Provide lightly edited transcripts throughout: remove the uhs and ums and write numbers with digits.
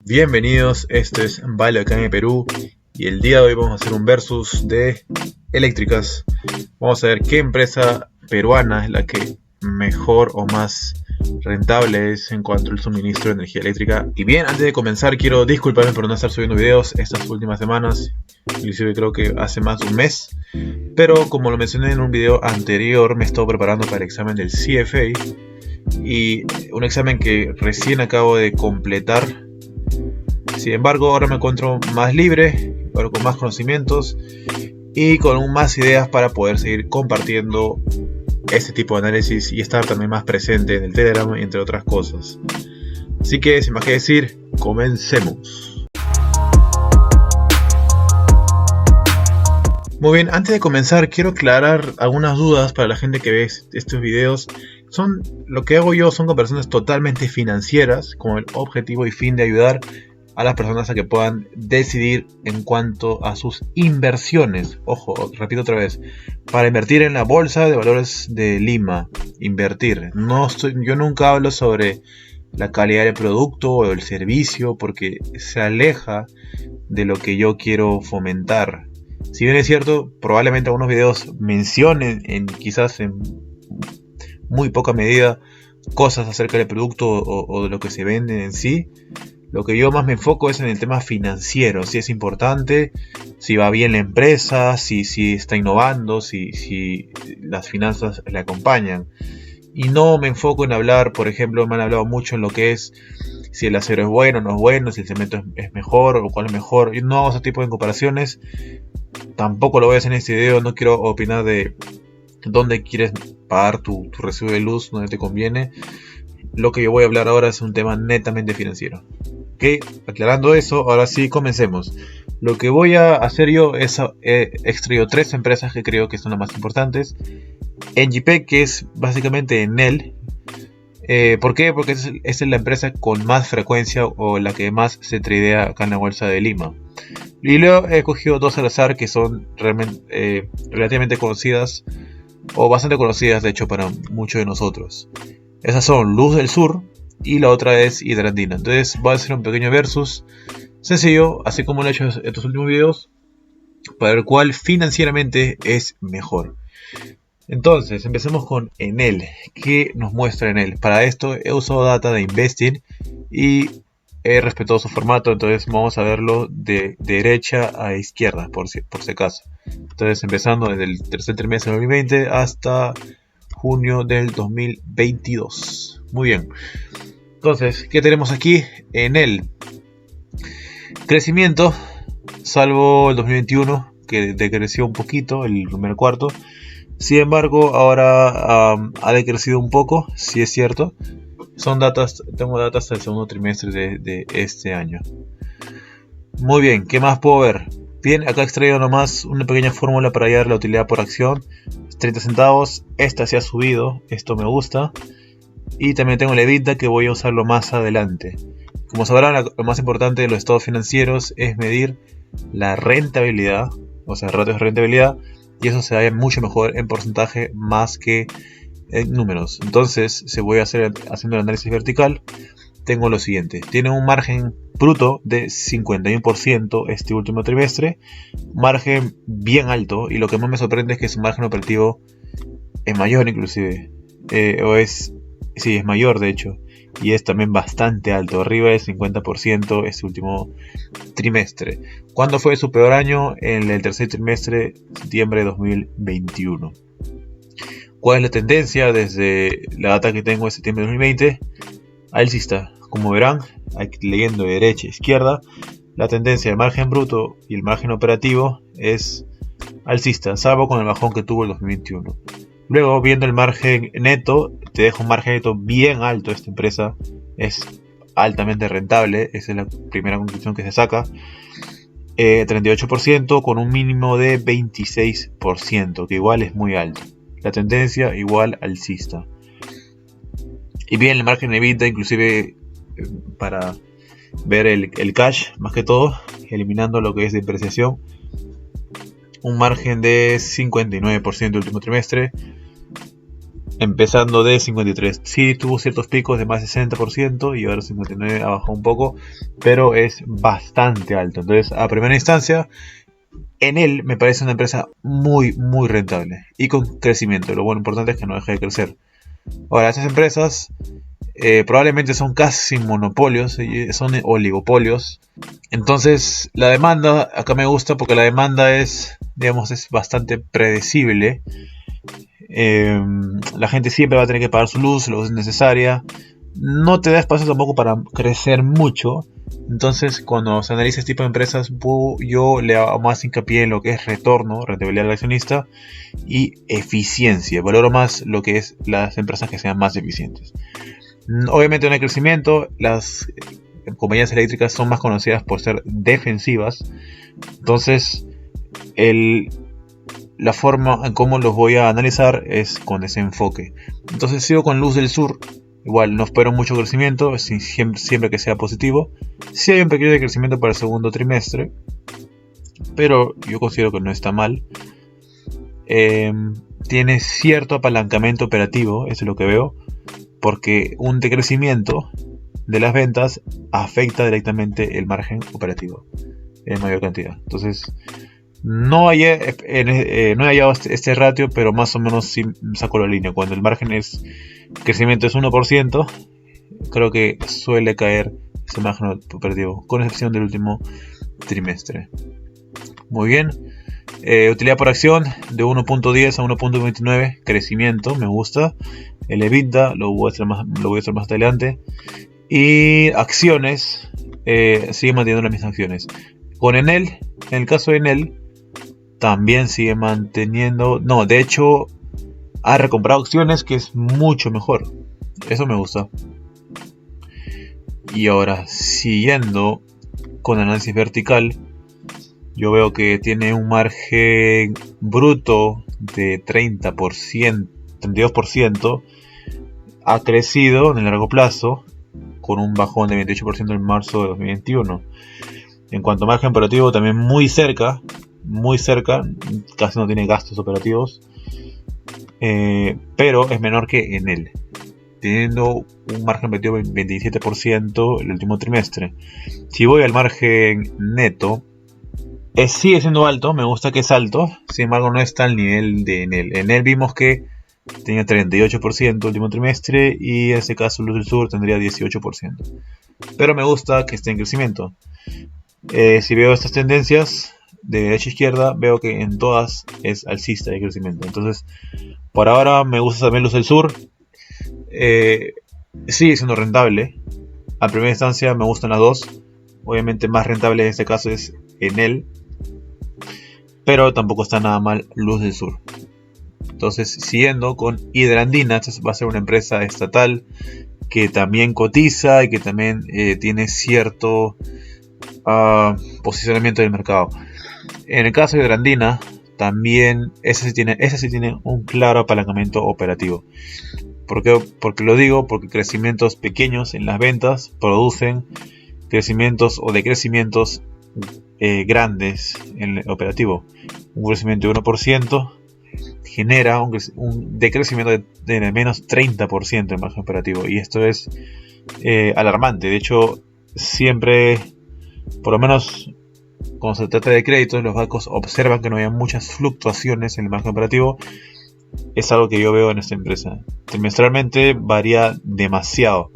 Bienvenidos, esto es Vale acá en Perú y el día de hoy vamos a hacer un versus de eléctricas. Vamos a ver qué empresa peruana es la que mejor o más rentable es en cuanto al suministro de energía eléctrica. Y bien, antes de comenzar quiero disculparme por no estar subiendo videos estas últimas semanas, inclusive creo que hace más de un mes. Pero como lo mencioné en un video anterior, me he estado preparando para el examen del CFA y un examen que recién acabo de completar. Sin embargo, ahora me encuentro más libre, ahora con más conocimientos y con más ideas para poder seguir compartiendo este tipo de análisis y estar también más presente en el Telegram, entre otras cosas. Así que, sin más que decir, comencemos. Muy bien, antes de comenzar quiero aclarar algunas dudas para la gente que ve estos videos. Lo que hago yo son conversaciones totalmente financieras, con el objetivo y fin de ayudar a las personas a que puedan decidir en cuanto a sus inversiones. Ojo, repito otra vez, para invertir en la bolsa de valores de Lima, invertir. Yo nunca hablo sobre la calidad del producto o el servicio porque se aleja de lo que yo quiero fomentar. Si bien es cierto, probablemente algunos videos mencionen quizás en muy poca medida cosas acerca del producto o de lo que se vende en sí. Lo que yo más me enfoco es en el tema financiero, si es importante, si va bien la empresa, si está innovando, si las finanzas le acompañan. Y no me enfoco en hablar, por ejemplo, me han hablado mucho en lo que es si el acero es bueno o no es bueno, si el cemento es mejor o cuál es mejor. Yo no hago ese tipo de comparaciones, tampoco lo voy a hacer en este video, no quiero opinar de dónde quieres pagar tu recibo de luz, dónde te conviene. Lo que yo voy a hablar ahora es un tema netamente financiero. Ok, aclarando eso, ahora sí comencemos. Lo que voy a hacer yo es extraído 3 empresas que creo que son las más importantes. NGP, que es básicamente Enel. ¿Por qué? Porque es la empresa con más frecuencia o la que más se tradea acá en la bolsa de Lima. Y luego he escogido 2 al azar que son relativamente conocidas, o bastante conocidas de hecho para muchos de nosotros. Esas son Luz del Sur y la otra es Hidrandina. Entonces voy a hacer un pequeño versus sencillo, así como lo he hecho en estos últimos videos, para ver cuál financieramente es mejor. Entonces empecemos con Enel. ¿Qué nos muestra Enel? Para esto he usado data de Investing y he respetado su formato, entonces vamos a verlo de derecha a izquierda por si acaso. Entonces empezando desde el tercer trimestre de 2020 hasta junio del 2022. Muy bien. Entonces, ¿qué tenemos aquí? Enel. Crecimiento, salvo el 2021, que decreció un poquito el primer cuarto. Sin embargo, ahora ha decrecido un poco, sí es cierto. Tengo datas del segundo trimestre de este año. Muy bien, ¿qué más puedo ver? Bien, acá he extraído nomás una pequeña fórmula para hallar la utilidad por acción. 30 centavos, esta se ha subido, esto me gusta. Y también tengo el EBITDA que voy a usarlo más adelante. Como sabrán, lo más importante de los estados financieros es medir la rentabilidad, o sea, ratios de rentabilidad, y eso se da mucho mejor en porcentaje más que en números. Entonces, si voy a hacer haciendo el análisis vertical, tengo lo siguiente: tiene un margen bruto de 51% este último trimestre, margen bien alto, y lo que más me sorprende es que su margen operativo es mayor inclusive, sí, es mayor de hecho, y es también bastante alto, arriba del 50% este último trimestre. ¿Cuándo fue su peor año? En el tercer trimestre, septiembre de 2021. ¿Cuál es la tendencia desde la data que tengo de septiembre de 2020? Alcista. Como verán, leyendo de derecha a izquierda, la tendencia del margen bruto y el margen operativo es alcista, salvo con el bajón que tuvo el 2021. Luego, viendo el margen neto, te deja un margen neto bien alto. Esta empresa es altamente rentable, esa es la primera conclusión que se saca. 38% con un mínimo de 26%, que igual es muy alto. La tendencia igual alcista. Y bien, el margen EBITDA, inclusive para ver el cash, más que todo, eliminando lo que es depreciación, un margen de 59% el último trimestre. empezando de 53. Sí tuvo ciertos picos de más de 60% y ahora 59 ha bajado un poco, pero es bastante alto. Entonces, a primera instancia, Enel me parece una empresa muy, muy rentable y con crecimiento. Lo bueno importante es que no deje de crecer. Ahora, estas empresas probablemente son casi monopolios, son oligopolios. Entonces, la demanda, acá me gusta porque la demanda es, digamos, es bastante predecible. La gente siempre va a tener que pagar su luz, lo es necesaria. No te da espacio tampoco para crecer mucho. Entonces, cuando se analiza este tipo de empresas, yo le hago más hincapié en lo que es retorno, rentabilidad del accionista y eficiencia. Valoro más lo que es las empresas que sean más eficientes. Obviamente no hay crecimiento. Las compañías eléctricas son más conocidas por ser defensivas. Entonces, la forma en cómo los voy a analizar es con ese enfoque. Entonces sigo con Luz del Sur. Igual no espero mucho crecimiento, siempre que sea positivo. Sí hay un pequeño crecimiento para el segundo trimestre, pero yo considero que no está mal. Tiene cierto apalancamiento operativo, eso es lo que veo, porque un decrecimiento de las ventas afecta directamente el margen operativo en mayor cantidad. Entonces, no he hallado este ratio, pero más o menos sí saco la línea. Cuando el margen es crecimiento es 1%, creo que suele caer ese margen operativo, con excepción del último trimestre. Muy bien. Utilidad por acción de 1.10 a 1.29, crecimiento, me gusta. El EBITDA lo voy a hacer más adelante. Y acciones, sigue manteniendo las mismas acciones. Con Enel, en el caso de Enel, también sigue manteniendo. No, de hecho, ha recomprado acciones, que es mucho mejor. Eso me gusta. Y ahora, siguiendo con análisis vertical, yo veo que tiene un margen bruto de 30%, 32%. Ha crecido en el largo plazo, con un bajón de 28% en marzo de 2021. En cuanto a margen operativo, también muy cerca, casi no tiene gastos operativos, pero es menor que Enel, teniendo un margen operativo de 27% el último trimestre. Si voy al margen neto, sigue siendo alto, me gusta que es alto, sin embargo no está al nivel de Enel. Enel vimos que tenía 38% el último trimestre y en este caso Luz del Sur tendría 18%. Pero me gusta que esté en crecimiento. Si veo estas tendencias de derecha a izquierda, veo que en todas es alcista de crecimiento. Entonces, por ahora me gusta también Luz del Sur. Sigue siendo rentable. A primera instancia me gustan las dos. Obviamente más rentable en este caso es Enel, pero tampoco está nada mal Luz del Sur. Entonces, siguiendo con Hidrandina, esta va a ser una empresa estatal que también cotiza y que también tiene cierto posicionamiento del mercado. En el caso de Hidrandina, también esa sí tiene un claro apalancamiento operativo. ¿Por qué? Porque lo digo, porque crecimientos pequeños en las ventas producen crecimientos o decrecimientos grandes en el operativo. Un crecimiento de 1% genera un decrecimiento de menos 30% en margen operativo, y esto es alarmante. De hecho, siempre, por lo menos cuando se trata de créditos, los bancos observan que no haya muchas fluctuaciones en el margen operativo. Es algo que yo veo en esta empresa. Trimestralmente varía demasiado.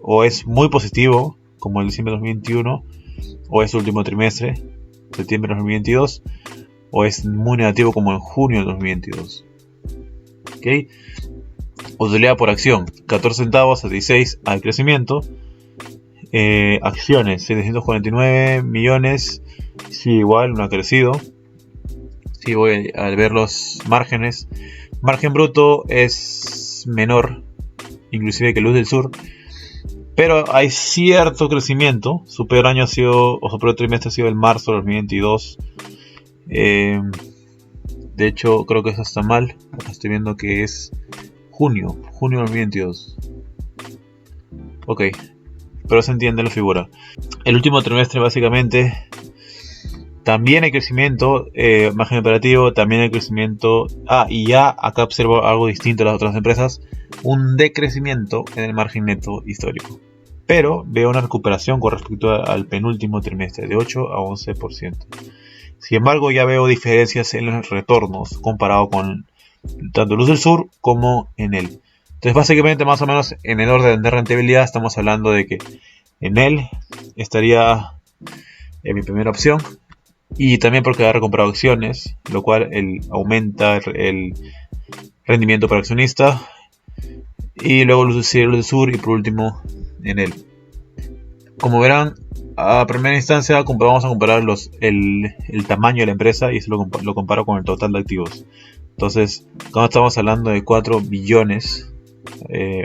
O es muy positivo, como el diciembre de 2021, o es el último trimestre, septiembre de 2022, o es muy negativo como en junio de 2022. ¿Okay? Utilidad por acción, 14 centavos a 16 al crecimiento. Acciones, 749 millones. Sí, igual no ha crecido. Sí, voy a ver los márgenes. Margen bruto es menor, inclusive que Luz del Sur, pero hay cierto crecimiento. Su peor año ha sido, o su peor trimestre ha sido el marzo de 2022. De hecho, creo que eso está mal. Acá estoy viendo que es junio de 2022. Ok, pero se entiende la figura. El último trimestre básicamente También hay crecimiento, margen operativo, también hay crecimiento. Y ya acá observo algo distinto a las otras empresas, un decrecimiento en el margen neto histórico. Pero veo una recuperación con respecto al penúltimo trimestre, de 8 a 11%. Sin embargo, ya veo diferencias en los retornos comparado con tanto Luz del Sur como Enel. Entonces, básicamente, más o menos en el orden de rentabilidad, estamos hablando de que Enel estaría en mi primera opción. Y también porque ha recomprado acciones, lo cual aumenta el rendimiento para accionista. Y luego Luz del Sur y por último Enel. Como verán, a primera instancia vamos a comparar el tamaño de la empresa y eso lo comparo con el total de activos. Entonces, cuando estamos hablando de 4 billones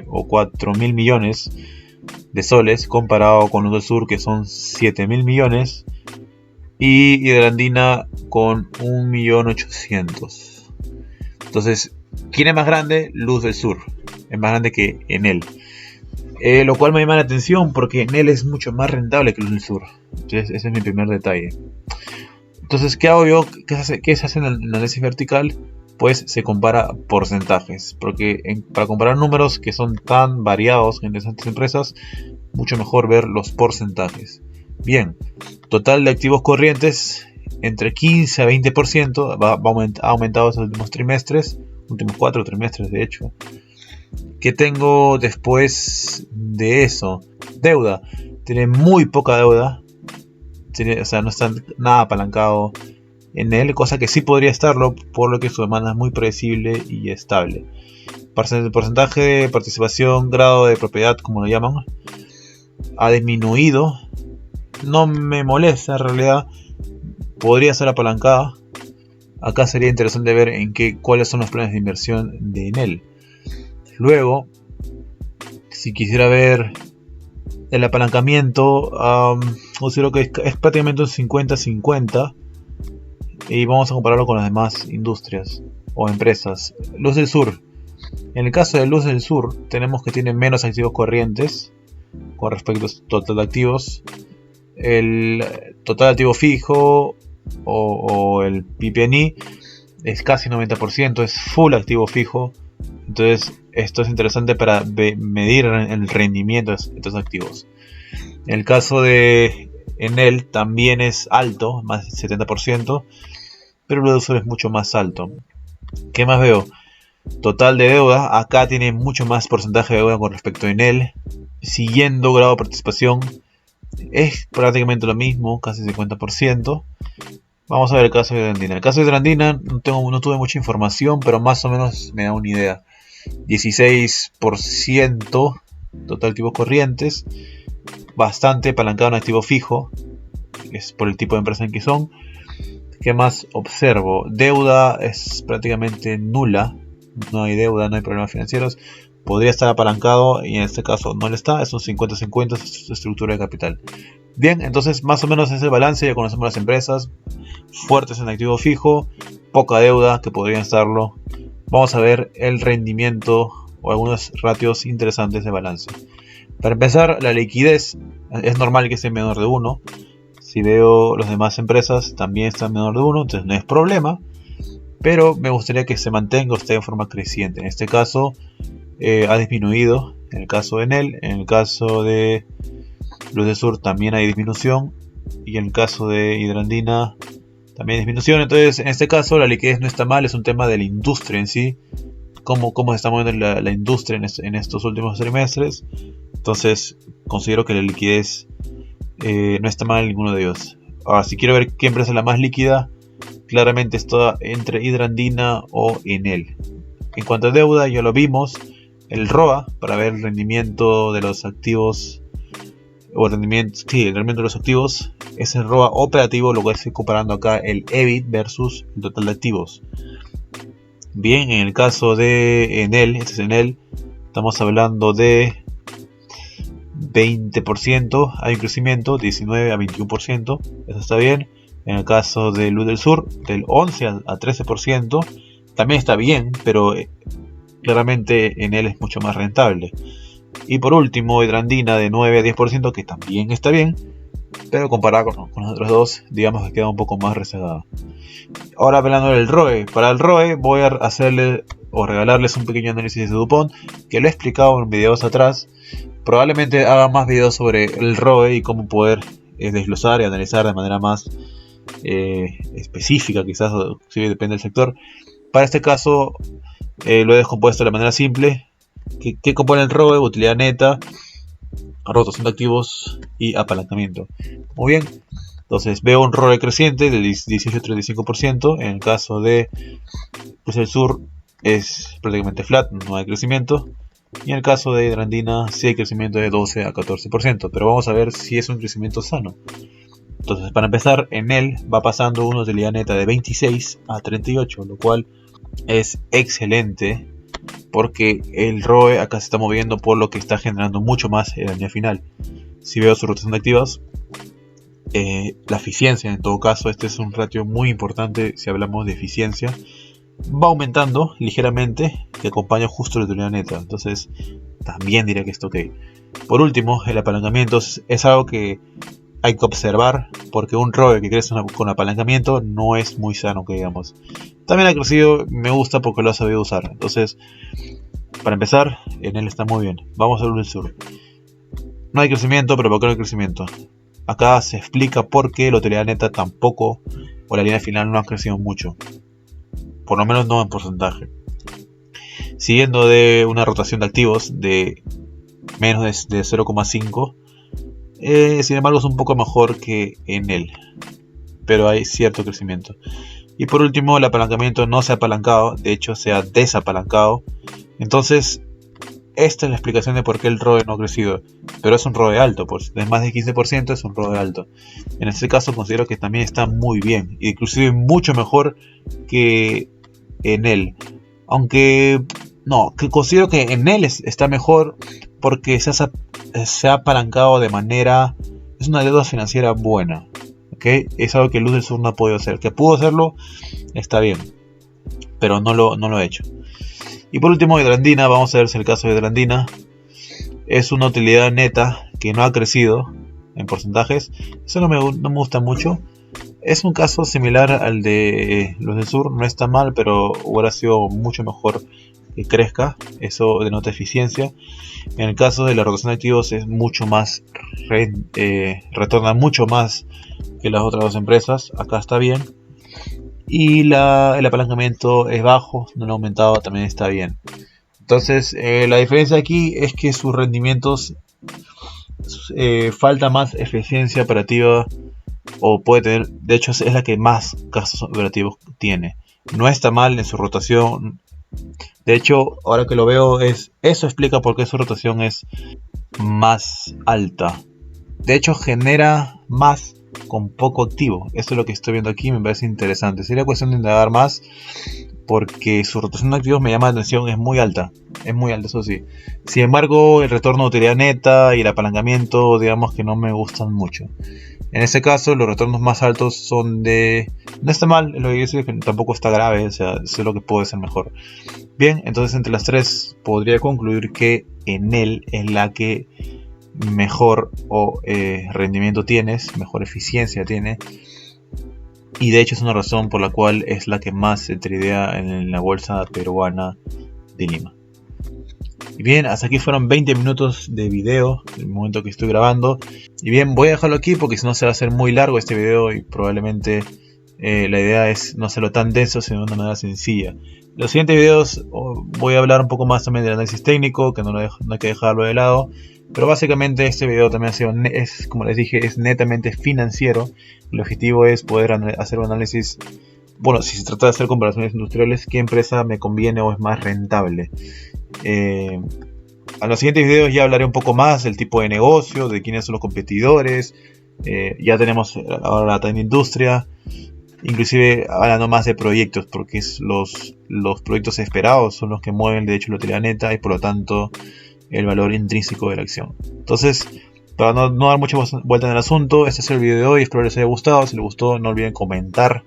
o 4.000 millones de soles comparado con Luz del Sur, que son 7.000 millones, y Hidrandina con 1.800.000. Entonces, ¿quién es más grande? Luz del Sur. Es más grande que Enel. Lo cual me llama la atención porque Enel es mucho más rentable que Luz del Sur. Entonces, ese es mi primer detalle. Entonces, ¿qué hago yo? ¿Qué se hace en el análisis vertical? Pues se compara porcentajes. Porque para comparar números que son tan variados en estas empresas, mucho mejor ver los porcentajes. Bien, total de activos corrientes entre 15 a 20% ha aumentado estos últimos trimestres, últimos 4 trimestres de hecho. ¿Qué tengo después de eso? Deuda. Tiene muy poca deuda. O sea, no está nada apalancado en él, cosa que sí podría estarlo, por lo que su demanda es muy predecible y estable. Porcentaje de participación, grado de propiedad, como lo llaman, ha disminuido. No me molesta en realidad. Podría ser apalancada. Acá sería interesante ver cuáles son los planes de inversión de Enel. Luego, si quisiera ver el apalancamiento, considero que es prácticamente un 50-50 y vamos a compararlo con las demás industrias o empresas. Luz del Sur. En el caso de Luz del Sur, tenemos que tiene menos activos corrientes con respecto a total de activos. El total de activo fijo o el PP&E es casi 90%, es full activo fijo. Entonces esto es interesante para medir el rendimiento de estos activos. En el caso de Enel también es alto, más del 70%, pero Luz del Sur es mucho más alto. ¿Qué más veo? Total de deuda, acá tiene mucho más porcentaje de deuda con respecto a Enel. Siguiendo grado de participación, es prácticamente lo mismo, casi 50%. Vamos a ver el caso de Hidrandina. El caso de Hidrandina no tuve mucha información, pero más o menos me da una idea. 16% total activos corrientes, bastante apalancado en activo fijo, es por el tipo de empresa en que son. ¿Qué más observo? Deuda es prácticamente nula, no hay deuda, no hay problemas financieros. Podría estar apalancado y en este caso no lo está, es un 50-50 su estructura de capital. Bien, entonces más o menos es el balance, ya conocemos las empresas, fuertes en activo fijo, poca deuda que podrían estarlo. Vamos a ver el rendimiento o algunos ratios interesantes de balance. Para empezar, la liquidez es normal que esté menor de 1. Si veo las demás empresas también están menor de 1, entonces no es problema. Pero me gustaría que se mantenga o esté en forma creciente. En este caso ha disminuido, en el caso de Enel, en el caso de Luz del Sur también hay disminución y en el caso de Hidrandina también hay disminución. Entonces en este caso la liquidez no está mal, es un tema de la industria en sí, cómo se está moviendo la industria en estos últimos trimestres. Entonces considero que la liquidez no está mal en ninguno de ellos. Ahora, si quiero ver qué empresa es la más líquida, claramente está entre Hidrandina o Enel. En cuanto a deuda, ya lo vimos, el ROA, para ver el rendimiento de los activos, o el rendimiento de los activos, es el ROA operativo, lo cual estoy comparando acá el EBIT versus el total de activos. Bien, en el caso de Enel, este es Enel, estamos hablando de 20%, hay un crecimiento, 19 a 21%, eso está bien. En el caso de Luz del Sur, del 11 a 13%, también está bien, pero claramente Enel es mucho más rentable. Y por último, Hidrandina de 9 a 10%, que también está bien, pero comparado con los otros dos, digamos que queda un poco más rezagada. Ahora hablando del ROE, para el ROE voy a hacerle o regalarles un pequeño análisis de DuPont, que lo he explicado en videos atrás. Probablemente haga más videos sobre el ROE y cómo poder desglosar y analizar de manera más específica, quizás, si depende del sector. Para este caso lo he descompuesto de manera simple. ¿Qué compone el ROE? Utilidad neta, rotación de activos y apalancamiento. Muy bien, entonces veo un ROE creciente del 18-35%. En el caso de el Sur es prácticamente flat, no hay crecimiento. Y en el caso de Hidrandina sí hay crecimiento de 12 a 14%, pero vamos a ver si es un crecimiento sano. Entonces, para empezar, en él va pasando una utilidad neta de 26 a 38, lo cual es excelente porque el ROE acá se está moviendo por lo que está generando mucho más el año final. Si veo su rotación de activos, la eficiencia, en todo caso, este es un ratio muy importante si hablamos de eficiencia, va aumentando ligeramente, que acompaña justo la utilidad neta. Entonces también diría que está ok. Por último, el apalancamiento es algo que hay que observar, porque un ROE que crece con apalancamiento no es muy sano, que digamos. También ha crecido, me gusta porque lo ha sabido usar. Entonces, para empezar, en él está muy bien. Vamos a ver el Sur. No hay crecimiento, pero ¿por qué no hay crecimiento? Acá se explica por qué la utilidad neta tampoco, o la línea final, no ha crecido mucho. Por lo menos no en porcentaje. Siguiendo de una rotación de activos de menos de 0,5. Sin embargo es un poco mejor que en él, pero hay cierto crecimiento. Y por último, el apalancamiento no se ha apalancado, de hecho se ha desapalancado. Entonces esta es la explicación de por qué el ROE no ha crecido, pero es un ROE alto, pues de más de 15% es un ROE alto. En este caso considero que también está muy bien, inclusive mucho mejor que en él. Aunque no, que considero que en él está mejor porque se ha apalancado de manera... Es una deuda financiera buena, ¿okay? Es algo que Luz del Sur no ha podido hacer. Que pudo hacerlo, está bien, pero no lo ha hecho. Y por último, Hidrandina. Vamos a ver si el caso de Hidrandina es una utilidad neta que no ha crecido en porcentajes. Eso no me gusta mucho. Es un caso similar al de Luz del Sur. No está mal, pero hubiera sido mucho mejor que crezca. Eso denota eficiencia. En el caso de la rotación de activos es mucho más, retorna mucho más que las otras dos empresas. Acá está bien. Y el apalancamiento es bajo, no lo ha aumentado, también está bien. Entonces la diferencia aquí es que sus rendimientos falta más eficiencia operativa, o puede tener, de hecho es la que más gastos operativos tiene. No está mal en su rotación. De hecho, ahora que lo veo, eso explica por qué su rotación es más alta. De hecho, genera más con poco activo. Esto es lo que estoy viendo aquí, me parece interesante. Sería cuestión de indagar más, porque su rotación de activos me llama la atención, es muy alta, eso sí. Sin embargo, el retorno de utilidad neta y el apalancamiento, digamos que no me gustan mucho. En este caso, los retornos más altos son de... No está mal, lo que dice, que tampoco está grave, o sea, sé lo que puede ser mejor. Bien, entonces entre las tres podría concluir que en él es la que mejor rendimiento tienes, mejor eficiencia tiene. Y de hecho es una razón por la cual es la que más se tradea en la bolsa peruana de Lima. Y bien, hasta aquí fueron 20 minutos de video, el momento que estoy grabando. Y bien, voy a dejarlo aquí porque si no se va a hacer muy largo este video y probablemente la idea es no hacerlo tan denso, sino de una manera sencilla. Los siguientes videos voy a hablar un poco más también del análisis técnico, que no hay que dejarlo de lado. Pero básicamente este video también como les dije, es netamente financiero. El objetivo es poder hacer un análisis, bueno, si se trata de hacer comparaciones industriales, qué empresa me conviene o es más rentable. En los siguientes videos ya hablaré un poco más del tipo de negocio, de quiénes son los competidores. Ya tenemos ahora la Time Industria, inclusive hablando más de proyectos, porque los proyectos esperados son los que mueven de hecho la utilidad neta y por lo tanto el valor intrínseco de la acción. Entonces, para no dar mucha vuelta en el asunto, este es el video de hoy, espero les haya gustado. Si les gustó, no olviden comentar,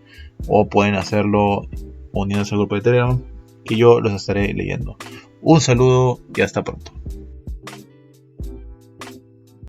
o pueden hacerlo uniéndose al grupo de Telegram, que yo los estaré leyendo. Un saludo y hasta pronto.